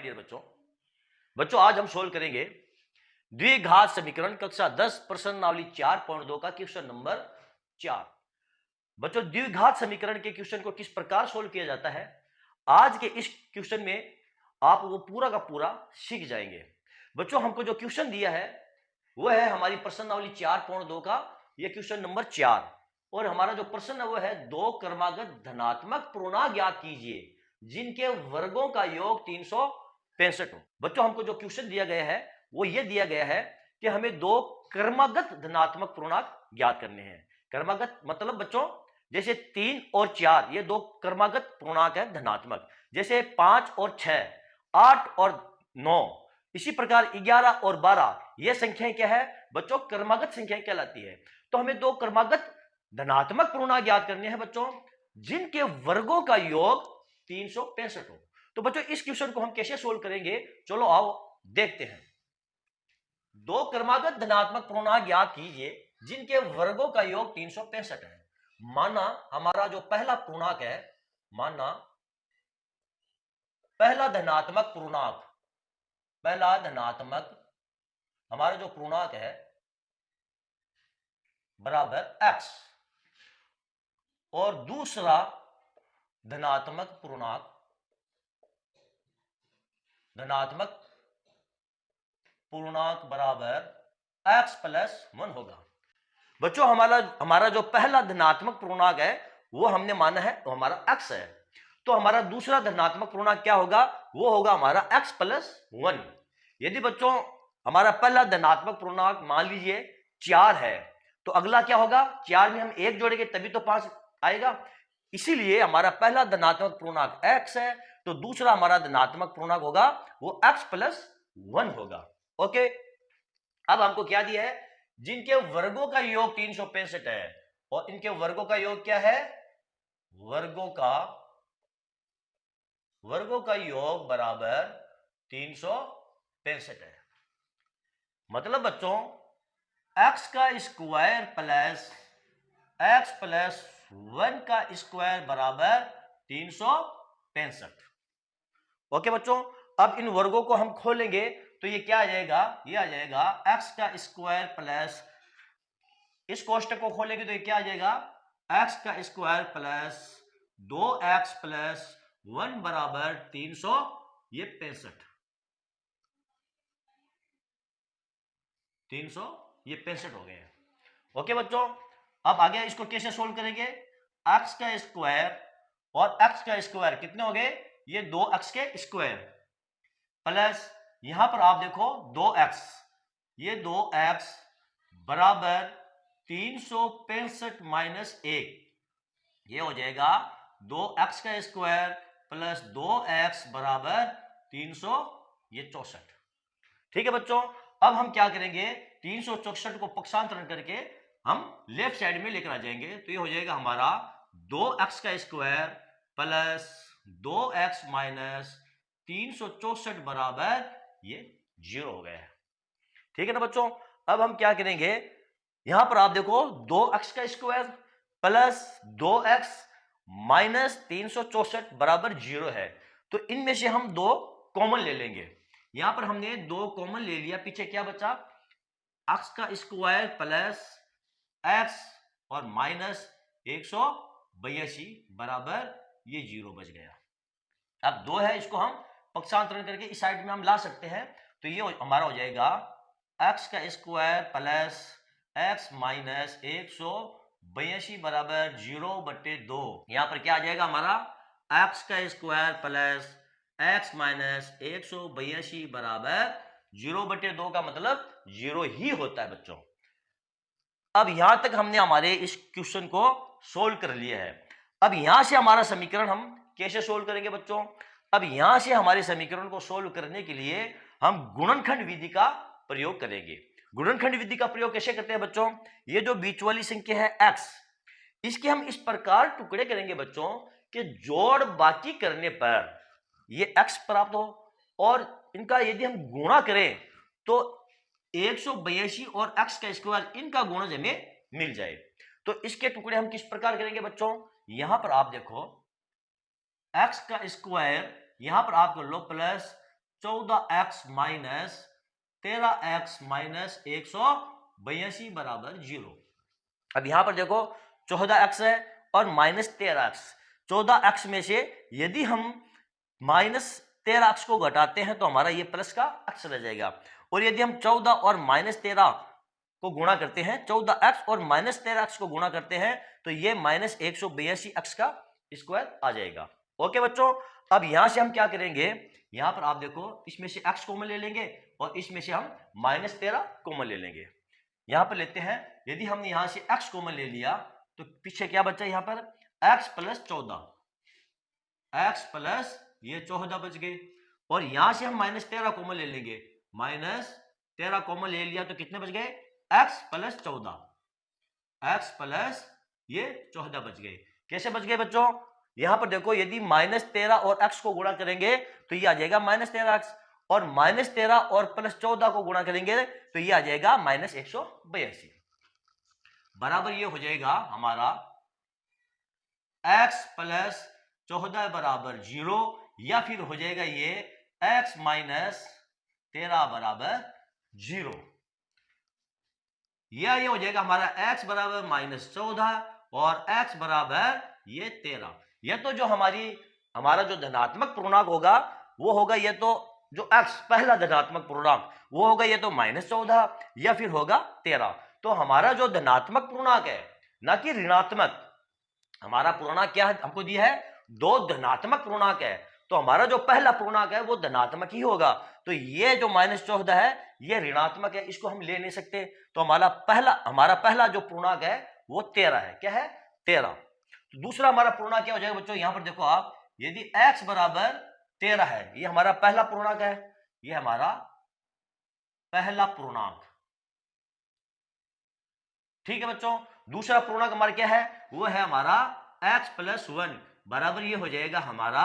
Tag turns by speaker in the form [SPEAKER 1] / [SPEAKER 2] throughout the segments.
[SPEAKER 1] Dear बच्चों। बच्चों आज हम सोल्व करेंगे द्विघात समीकरण कक्षा 10 प्रश्नावली 4.2 का क्वेश्चन नंबर 4। बच्चों द्विघात समीकरण के क्वेश्चन को किस प्रकार सोल्व किया जाता है आज के इस क्वेश्चन में आप वो पूरा का पूरा सीख जाएंगे। बच्चों हमको जो क्वेश्चन दिया है वो है हमारी प्रश्नावली 4.2 का ये क्वेश्चन नंबर 4 और हमारा जो प्रश्न है वो है दो क्रमागत धनात्मक पूर्णांक ज्ञात कीजिए जिनके वर्गों का योग 365 हो। बच्चों हमको जो क्वेश्चन दिया गया है वो ये दिया गया है कि हमें दो क्रमागत धनात्मक पूर्णांक ज्ञात करने हैं। क्रमागत मतलब बच्चों जैसे 3 और 4 ये दो क्रमागत पूर्णांक है धनात्मक, जैसे 5 और 6, 8 और 9, इसी प्रकार 11 और 12 ये संख्याएं क्या है बच्चों क्रमागत संख्याएं कहलाती है। तो हमें दो क्रमागत धनात्मक पूर्णांक ज्ञात करने हैं बच्चों जिनके वर्गों का योग 365 हो। तो बच्चों इस क्वेश्चन को हम कैसे सोल्व करेंगे, चलो आओ देखते हैं। दो क्रमागत धनात्मक पूर्णांक ज्ञात कीजिए जिनके वर्गों का योग 365 है। माना हमारा जो पहला पूर्णांक है, माना पहला धनात्मक पूर्णांक, पहला धनात्मक हमारा जो पूर्णांक है बराबर x और दूसरा धनात्मक पूर्णांक बराबर x प्लस 1 होगा। बच्चों हमारा जो पहला धनात्मक पूर्णांक है वो हमने माना है वो हमारा x है, तो हमारा दूसरा धनात्मक पूर्णांक क्या होगा, वो होगा हमारा x प्लस 1। यदि बच्चों हमारा पहला धनात्मक पूर्णांक मान लीजिए 4 है तो अगला क्या होगा, 4 में हम 1 जोड़ेंगे तभी तो 5 आएगा, इसीलिए हमारा पहला धनात्मक पूर्णांक x है तो दूसरा हमारा धनात्मक पूर्णांक होगा वो x प्लस 1 होगा। ओके, अब हमको क्या दिया है, जिनके वर्गों का योग 365 है और इनके वर्गों का योग क्या है, वर्गों का योग बराबर 365 है। मतलब बच्चों x का स्क्वायर प्लस x प्लस 1 का स्क्वायर बराबर 365। ओके बच्चों, अब इन वर्गों को हम खोलेंगे तो ये क्या आ जाएगा, ये आ जाएगा x का स्क्वायर प्लस, इस कोष्टक को खोलेंगे तो ये क्या आ जाएगा, x का स्क्वायर प्लस 2x प्लस 1 बराबर 365। 365 हो गए। ओके बच्चों, अब आगे इसको कैसे सोल्व करेंगे, x का स्क्वायर और x का स्क्वायर कितने हो गए, ये 2x के स्क्वायर प्लस यहां पर आप देखो 2x, ये 2x बराबर 365 माइनस 1, ये हो जाएगा 2x का स्क्वायर प्लस 2x बराबर 364। ठीक है बच्चों, अब हम क्या करेंगे, 364 को पक्षांतरण करके हम लेफ्ट साइड में लेकर आ जाएंगे तो ये हो जाएगा हमारा 2x का स्क्वायर प्लस 2x माइनस 364 बराबर ये 0 हो गया है। ठीक है ना बच्चों, अब हम क्या करेंगे, यहां पर आप देखो 2x का स्क्वायर प्लस 2x माइनस 364 बराबर 0 है, तो इनमें से हम दो कॉमन ले लेंगे। यहां पर हमने दो कॉमन ले लिया, पीछे क्या बचा, x का स्क्वायर प्लस x और माइनस 182 बराबर ये 0 बच गया। अब 2 है, इसको हम पक्षांतरण करके इस साइड में हम ला सकते हैं तो ये हमारा हो जाएगा x का स्क्वायर प्लस x माइनस 182 बराबर 0/2। यहां पर क्या आ जाएगा हमारा x का स्क्वायर प्लस x माइनस 182 बराबर 0/2 का मतलब 0 ही होता है बच्चों। अब यहां तक हमने हमारे इस क्वेश्चन को सोल्व कर लिया है। अब यहां से हमारा समीकरण हम कैसे सोल्व करेंगे बच्चों, अब यहां से हमारे समीकरण को सोल्व करने के लिए हम गुणनखंड विधि का प्रयोग करेंगे। गुणनखंड विधि का प्रयोग कैसे करते हैं बच्चों, ये जो बीच वाली संख्या है x, इसके हम इस प्रकार टुकड़े करेंगे बच्चों कि जोड़ बाकी करने पर ये x प्राप्त हो और इनका यदि हम गुणा करें तो 182 और x का स्क्वायर इनका गुणज हमें मिल जाए। तो इसके टुकड़े हम किस प्रकार करेंगे बच्चों, यहां पर आप देखो x का स्क्वायर, यहां पर आप कर लो plus 14x minus 13x minus 182 बराबर 0। अब यहां पर देखो 14x है और माइनस 13x। 14x में से यदि हम माइनस 13x को घटाते हैं तो हमारा ये प्लस का x रह जाएगा, और यदि हम 14 और माइनस 13 को गुणा करते हैं, 14x और माइनस 13x को गुणा करते हैं तो ये माइनस 182x का स्क्वायर आ जाएगा। ओके बच्चों, अब यहां से हम क्या करेंगे, यहां पर आप देखो इसमें से x कॉमन ले लेंगे और इसमें से हम माइनस 13 कॉमन ले लेंगे। यहां पर लेते हैं, यदि हमने यहां से x कॉमन ले लिया तो पीछे क्या बचा, यहां पर x प्लस 14, x प्लस ये 14 बच गए, और यहां से हम माइनस 13 कॉमन ले लेंगे, माइनस 13 कॉमन ले लिया तो कितने बच गए, x प्लस 14, x प्लस ये 14 बच गए। कैसे बच गए बच्चों, यहां पर देखो यदि माइनस 13 और x को गुणा करेंगे तो ये आ जाएगा माइनस 13x, और माइनस 13 और प्लस 14 को गुणा करेंगे तो ये आ जाएगा माइनस 182, बराबर ये हो जाएगा हमारा x प्लस 14 बराबर 0, या फिर हो जाएगा ये x माइनस 13 बराबर 0, या ये हो जाएगा हमारा x बराबर माइनस 14 और x बराबर ये 13। ये तो जो हमारा जो धनात्मक पूर्णांक होगा वो होगा, ये तो जो x पहला धनात्मक पूर्णांक वो होगा ये तो माइनस 14 या फिर होगा 13। तो हमारा जो धनात्मक पूर्णांक है ना कि ऋणात्मक, हमारा पूर्णांक क्या है, हमको दिया है दो धनात्मक पूर्णांक है, तो हमारा जो पहला पूर्णांक है वो धनात्मक ही होगा। तो ये जो माइनस 14 है ये ऋणात्मक है, इसको हम ले नहीं सकते। तो हमारा पहला जो पूर्णांक है वो 13 है। क्या है, 13। तो दूसरा हमारा पूर्णांक क्या हो जाएगा बच्चों, यहां पर देखो आप, यदि x बराबर 13 है, ये हमारा पहला पूर्णांक है, ये हमारा पहला पूर्णांक, ठीक है बच्चों। दूसरा पूर्णांक हमारा क्या है, वो है हमारा x प्लस 1 बराबर ये हो जाएगा हमारा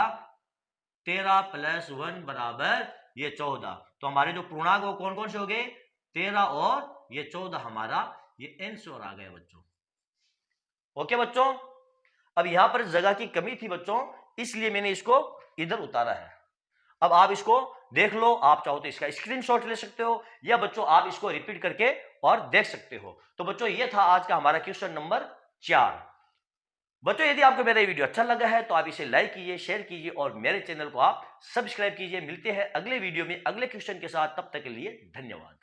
[SPEAKER 1] 13 प्लस 1 बराबर ये 14। तो हमारे जो पूर्णांक वो कौन कौन से हो गए, 13 और ये 14, हमारा ये आंसर आ गया बच्चों। ओके बच्चों, अब यहां पर जगह की कमी थी बच्चों, इसलिए मैंने इसको इधर उतारा है। अब आप इसको देख लो, आप चाहो तो इसका स्क्रीनशॉट ले सकते हो, या बच्चों आप इसको रिपीट करके और देख सकते हो। तो बच्चों ये था आज का हमारा क्वेश्चन नंबर 4। बच्चों यदि आपको मेरा वीडियो अच्छा लगा है तो आप इसे लाइक कीजिए, शेयर कीजिए और मेरे चैनल को आप सब्सक्राइब कीजिए। मिलते हैं अगले वीडियो में अगले क्वेश्चन के साथ, तब तक के लिए धन्यवाद।